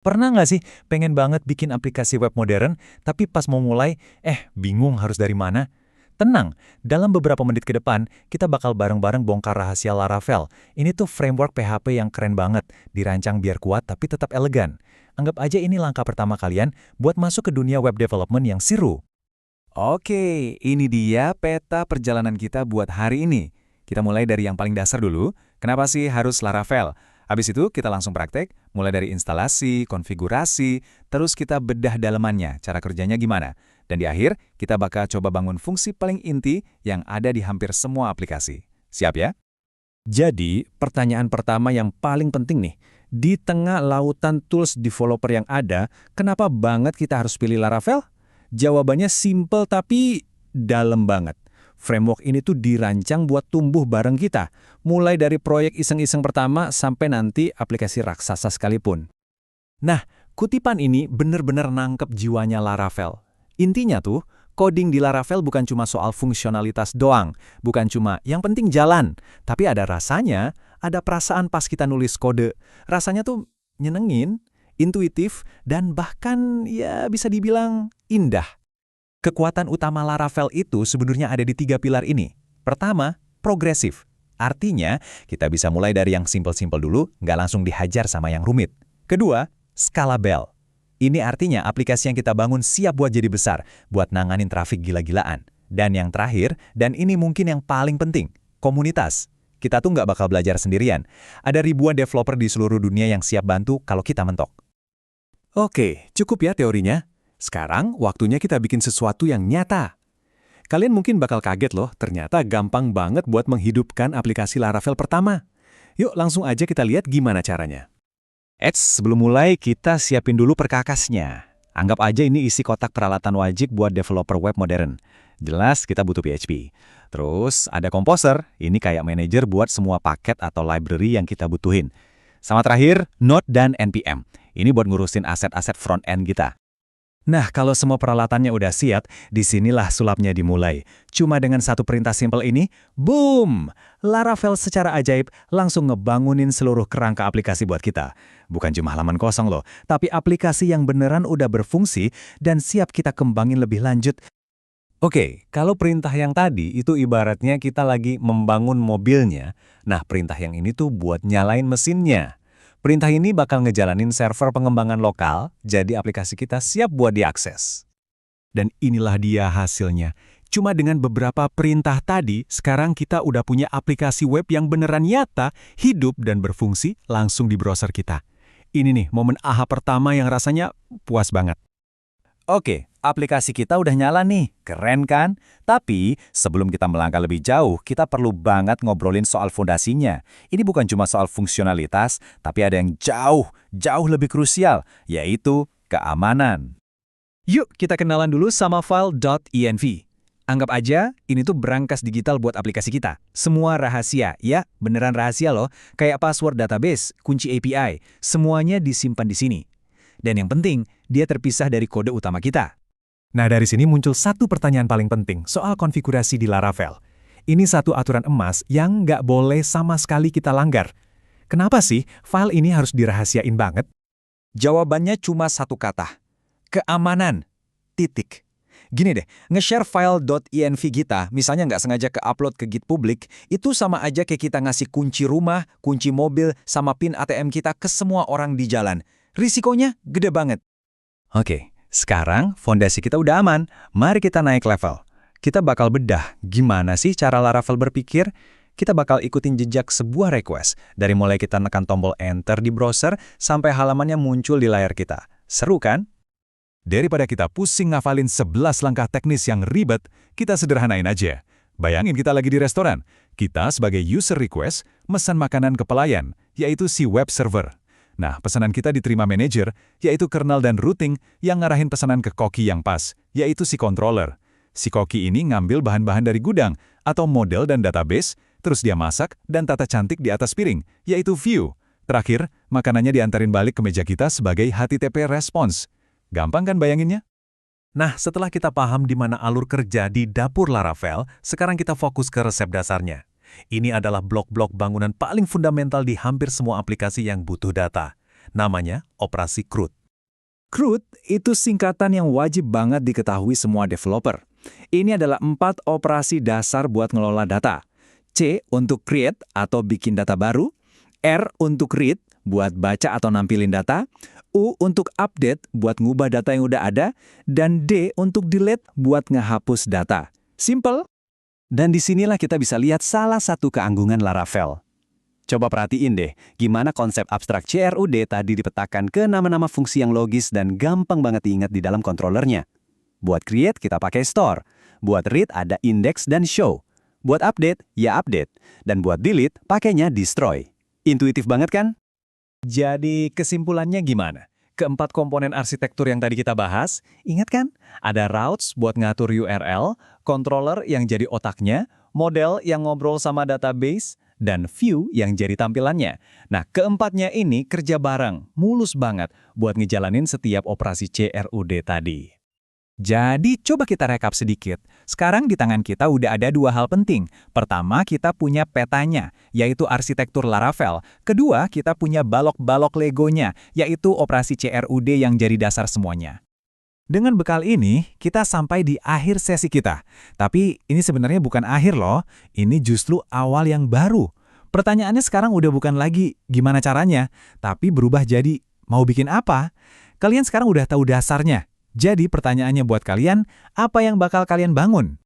Pernah nggak sih pengen banget bikin aplikasi web modern, tapi pas mau mulai, bingung harus dari mana? Tenang, dalam beberapa menit ke depan, kita bakal bareng-bareng bongkar rahasia Laravel. Ini tuh framework PHP yang keren banget, dirancang biar kuat tapi tetap elegan. Anggap aja ini langkah pertama kalian buat masuk ke dunia web development yang seru. Oke, ini dia peta perjalanan kita buat hari ini. Kita mulai dari yang paling dasar dulu. Kenapa sih harus Laravel? Habis itu kita langsung praktek, mulai dari instalasi, konfigurasi, terus kita bedah dalemannya, cara kerjanya gimana. Dan di akhir, kita bakal coba bangun fungsi paling inti yang ada di hampir semua aplikasi. Siap ya? Jadi, pertanyaan pertama yang paling penting nih, di tengah lautan tools developer yang ada, kenapa banget kita harus pilih Laravel? Jawabannya simple tapi dalam banget. Framework ini tuh dirancang buat tumbuh bareng kita, mulai dari proyek iseng-iseng pertama sampai nanti aplikasi raksasa sekalipun. Nah, kutipan ini bener-bener nangkep jiwanya Laravel. Intinya tuh, coding di Laravel bukan cuma soal fungsionalitas doang, bukan cuma yang penting jalan, tapi ada rasanya, ada perasaan pas kita nulis kode. Rasanya tuh nyenengin, intuitif, dan bahkan ya bisa dibilang indah. Kekuatan utama Laravel itu sebenarnya ada di 3 pilar ini. Pertama, progresif. Artinya, kita bisa mulai dari yang simpel-simpel dulu, nggak langsung dihajar sama yang rumit. Kedua, scalable. Ini artinya aplikasi yang kita bangun siap buat jadi besar, buat nanganin trafik gila-gilaan. Dan yang terakhir, dan ini mungkin yang paling penting, komunitas. Kita tuh nggak bakal belajar sendirian. Ada ribuan developer di seluruh dunia yang siap bantu kalau kita mentok. Oke, cukup ya teorinya. Sekarang waktunya kita bikin sesuatu yang nyata. Kalian mungkin bakal kaget loh, ternyata gampang banget buat menghidupkan aplikasi Laravel pertama. Yuk langsung aja kita lihat gimana caranya. Sebelum mulai kita siapin dulu perkakasnya. Anggap aja ini isi kotak peralatan wajib buat developer web modern. Jelas kita butuh PHP. Terus ada Composer, ini kayak manajer buat semua paket atau library yang kita butuhin. Sama terakhir, Node dan NPM. Ini buat ngurusin aset-aset front-end kita. Nah, kalau semua peralatannya udah siap, disinilah sulapnya dimulai. Cuma dengan satu perintah simpel ini, boom! Laravel secara ajaib langsung ngebangunin seluruh kerangka aplikasi buat kita. Bukan cuma halaman kosong loh, tapi aplikasi yang beneran udah berfungsi dan siap kita kembangin lebih lanjut. Oke, kalau perintah yang tadi itu ibaratnya kita lagi membangun mobilnya, nah perintah yang ini tuh buat nyalain mesinnya. Perintah ini bakal ngejalanin server pengembangan lokal, jadi aplikasi kita siap buat diakses. Dan inilah dia hasilnya. Cuma dengan beberapa perintah tadi, sekarang kita udah punya aplikasi web yang beneran nyata, hidup dan berfungsi langsung di browser kita. Ini nih momen aha pertama yang rasanya puas banget. Oke, aplikasi kita udah nyala nih, keren kan? Tapi sebelum kita melangkah lebih jauh, kita perlu banget ngobrolin soal fondasinya. Ini bukan cuma soal fungsionalitas, tapi ada yang jauh lebih krusial, yaitu keamanan. Yuk kita kenalan dulu sama file.env. Anggap aja ini tuh berangkas digital buat aplikasi kita. Semua rahasia, ya beneran rahasia loh. Kayak password database, kunci API, semuanya disimpan di sini. Dan yang penting, dia terpisah dari kode utama kita. Nah dari sini muncul satu pertanyaan paling penting soal konfigurasi di Laravel. Ini satu aturan emas yang nggak boleh sama sekali kita langgar. Kenapa sih file ini harus dirahasiain banget? Jawabannya cuma satu kata. Keamanan. Titik. Gini deh, nge-share file.env kita, misalnya nggak sengaja ke-upload ke Git publik, itu sama aja kayak kita ngasih kunci rumah, kunci mobil, sama PIN ATM kita ke semua orang di jalan. Risikonya gede banget. Oke, sekarang fondasi kita udah aman. Mari kita naik level. Kita bakal bedah gimana sih cara Laravel berpikir. Kita bakal ikutin jejak sebuah request. Dari mulai kita nekan tombol enter di browser, sampai halamannya muncul di layar kita. Seru kan? Daripada kita pusing ngafalin 11 langkah teknis yang ribet, kita sederhanain aja. Bayangin kita lagi di restoran. Kita sebagai user request, mesan makanan ke pelayan, yaitu si web server. Nah, pesanan kita diterima manajer, yaitu kernel dan routing yang ngarahin pesanan ke koki yang pas, yaitu si controller. Si koki ini ngambil bahan-bahan dari gudang atau model dan database, terus dia masak dan tata cantik di atas piring, yaitu view. Terakhir, makanannya diantarin balik ke meja kita sebagai HTTP response. Gampang kan bayanginnya? Nah, setelah kita paham di mana alur kerja di dapur Laravel, sekarang kita fokus ke resep dasarnya. Ini adalah blok-blok bangunan paling fundamental di hampir semua aplikasi yang butuh data. Namanya operasi CRUD. CRUD itu singkatan yang wajib banget diketahui semua developer. Ini adalah 4 operasi dasar buat ngelola data. C untuk create atau bikin data baru, R untuk read buat baca atau nampilin data, U untuk update buat ngubah data yang udah ada, dan D untuk delete buat ngehapus data. Simple. Dan disinilah kita bisa lihat salah satu keanggungan Laravel. Coba perhatiin deh, gimana konsep abstrak CRUD tadi dipetakan ke nama-nama fungsi yang logis dan gampang banget diingat di dalam controllernya. Buat create, kita pakai store. Buat read, ada index dan show. Buat update, ya update. Dan buat delete, pakainya destroy. Intuitif banget kan? Jadi kesimpulannya gimana? Keempat komponen arsitektur yang tadi kita bahas, ingat kan? Ada routes buat ngatur URL, controller yang jadi otaknya, model yang ngobrol sama database, dan view yang jadi tampilannya. Nah, keempatnya ini kerja bareng, mulus banget buat ngejalanin setiap operasi CRUD tadi. Jadi coba kita rekap sedikit. Sekarang di tangan kita udah ada 2 hal penting. Pertama, kita punya petanya, yaitu arsitektur Laravel. Kedua, kita punya balok-balok Legonya, yaitu operasi CRUD yang jadi dasar semuanya. Dengan bekal ini, kita sampai di akhir sesi kita. Tapi ini sebenarnya bukan akhir loh, ini justru awal yang baru. Pertanyaannya sekarang udah bukan lagi gimana caranya, tapi berubah jadi mau bikin apa? Kalian sekarang udah tahu dasarnya. Jadi pertanyaannya buat kalian, apa yang bakal kalian bangun?